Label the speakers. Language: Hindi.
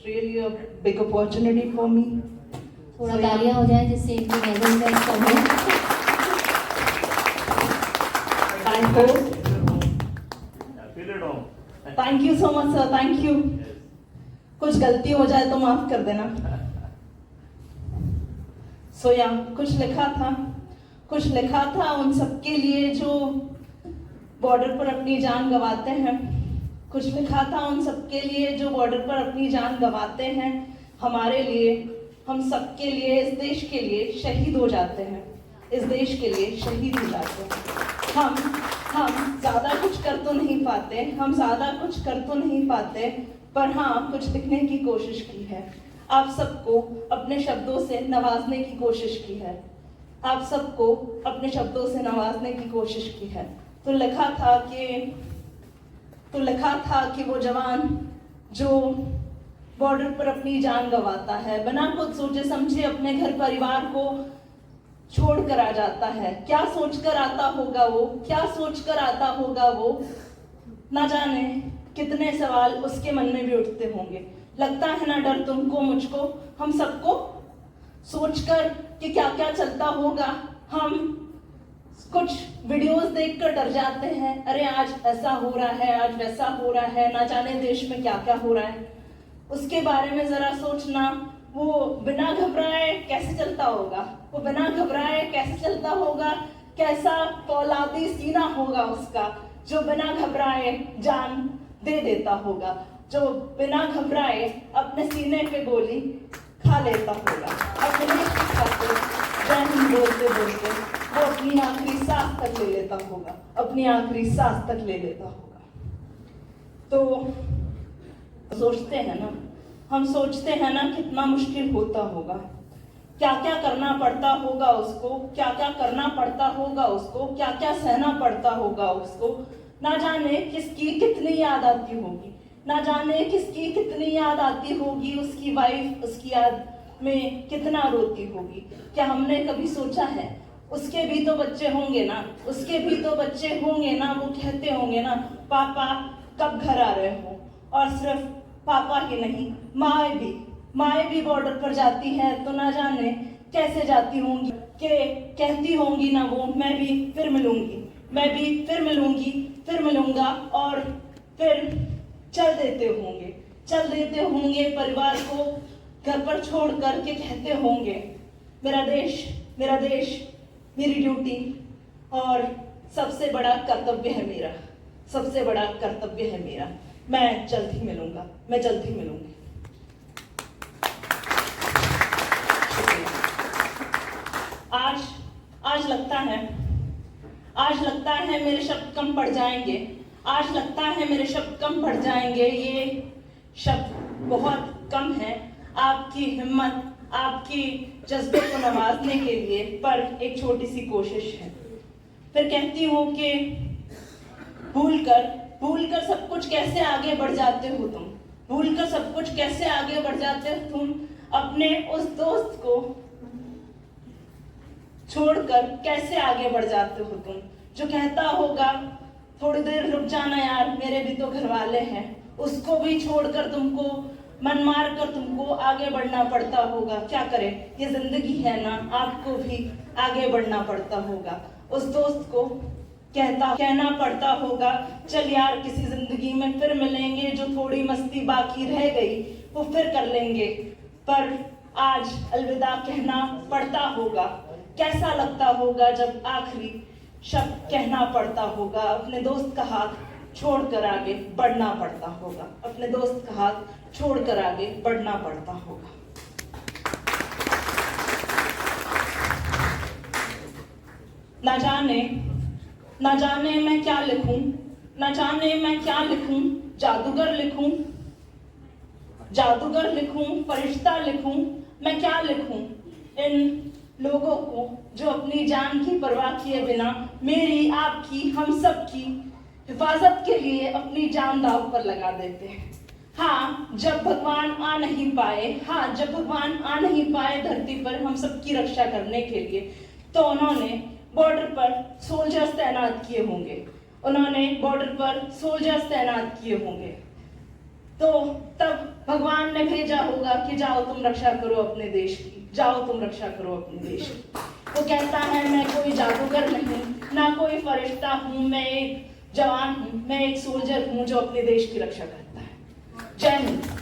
Speaker 1: really a big opportunity for me.
Speaker 2: थोड़ा तालियां हो जाए जिससे इनकी नजर का कम हो।
Speaker 1: I hope. Thank you so much, sir. Thank you. कुछ गलती हो जाए तो माफ कर देना। So yeah, कुछ लिखा था उन सबके लिए जो बॉर्डर पर अपनी जान गंवाते हैं। कुछ लिखा था उन सबके लिए जो बॉर्डर पर अपनी जान गंवाते हैं। हमारे लिए, हम सबके लिए, इस देश के लिए शहीद हो जाते हैं। इस देश के लिए शहीद हो जाते हैं। हम ज़्यादा कुछ कर तो नहीं पाते, पर हाँ कुछ लिखने की कोशिश की है। आप सबको अपने शब्दों से नवाजने की कोशिश की है। तो लिखा था कि वो जवान जो बॉर्डर पर अपनी जान गंवाता है, बिना कुछ सोचे समझे अपने घर परिवार को छोड़ कर आ जाता है। क्या सोच कर आता होगा वो, ना जाने कितने सवाल उसके मन में भी उठते होंगे। लगता है ना डर तुमको, मुझको, हम सबको, सोचकर कि क्या क्या चलता होगा। हम कुछ वीडियोस देखकर डर जाते हैं, अरे आज ऐसा हो रहा है, आज वैसा हो रहा है, ना जाने देश में क्या क्या हो रहा है। उसके बारे में जरा सोचना, वो बिना घबराए कैसे चलता होगा, कैसा फौलादी सीना होगा उसका, जो बिना घबराए जान दे देता होगा, जो बिना घबराए अपने सीने पे गोली खा लेता होगा। अपने देश की खातिर जय हिंद बोलते वो अपनी आखिरी सांस तक ले लेता होगा। तो हम सोचते हैं ना कितना मुश्किल होता होगा, क्या क्या करना पड़ता होगा उसको, क्या क्या सहना पड़ता होगा उसको। ना जाने किसकी कितनी याद आती होगी, उसकी वाइफ उसकी याद में कितना रोती होगी। क्या हमने कभी सोचा है उसके भी तो बच्चे होंगे ना, वो कहते होंगे ना, पापा कब घर आ रहे हो। और सिर्फ पापा ही नहीं, माएँ भी बॉर्डर पर जाती हैं, तो ना जाने कैसे जाती होंगी, कि कहती होंगी ना वो, मैं भी फिर मिलूंगा, और फिर चल देते होंगे परिवार को घर पर छोड़ कर के कहते होंगे, मेरा देश मेरी ड्यूटी, और सबसे बड़ा कर्तव्य है मेरा। मैं जल्द ही मिलूंगी। आज लगता है मेरे शब्द कम पड़ जाएंगे। ये शब्द बहुत कम है आपकी हिम्मत, आपकी जज्बे को नवाजने के लिए, पर एक छोटी सी कोशिश है। फिर कहती हूँ कि भूल कर सब कुछ कैसे आगे बढ़ जाते हो तुम, अपने उस दोस्त को छोड़कर कैसे आगे बढ़ जाते हो तुम, जो कहता होगा थोड़ी देर रुक जाना यार, मेरे भी तो घर वाले हैं। उसको भी छोड़कर तुमको, मन मार कर तुमको आगे बढ़ना पड़ता होगा। क्या करें, ये जिंदगी है ना, आपको भी आगे बढ़ना पड़ता होगा। उस दोस्त को कहना पड़ता होगा, चल यार किसी जिंदगी में फिर मिलेंगे, जो थोड़ी मस्ती बाकी रह गई वो फिर कर लेंगे। पर आज अलविदा कहना पड़ता होगा। कैसा लगता होगा जब आखिरी शब्द कहना पड़ता होगा, अपने दोस्त का हाथ छोड़कर आगे बढ़ना पड़ता होगा। ना जाने मैं क्या लिखूं, जादूगर लिखूं, फरिश्ता लिखूं, मैं क्या लिखूं इन लोगों को जो अपनी जान की परवाह किए बिना मेरी, आपकी, हम सब की हिफाजत के लिए अपनी जान दांव पर लगा देते हैं। जब भगवान आ नहीं पाए धरती पर हम सबकी रक्षा करने के लिए, तो उन्होंने बॉर्डर पर सोल्जर्स तैनात किए होंगे। तो तब भगवान ने भेजा होगा कि जाओ तुम रक्षा करो अपने देश की, जाओ तुम रक्षा करो अपने देश की। वो कहता है मैं कोई जादूगर नहीं, ना कोई फरिश्ता हूँ, मैं एक जवान हूँ, मैं एक सोल्जर हूँ जो अपने देश की रक्षा करता है। जय हिंद।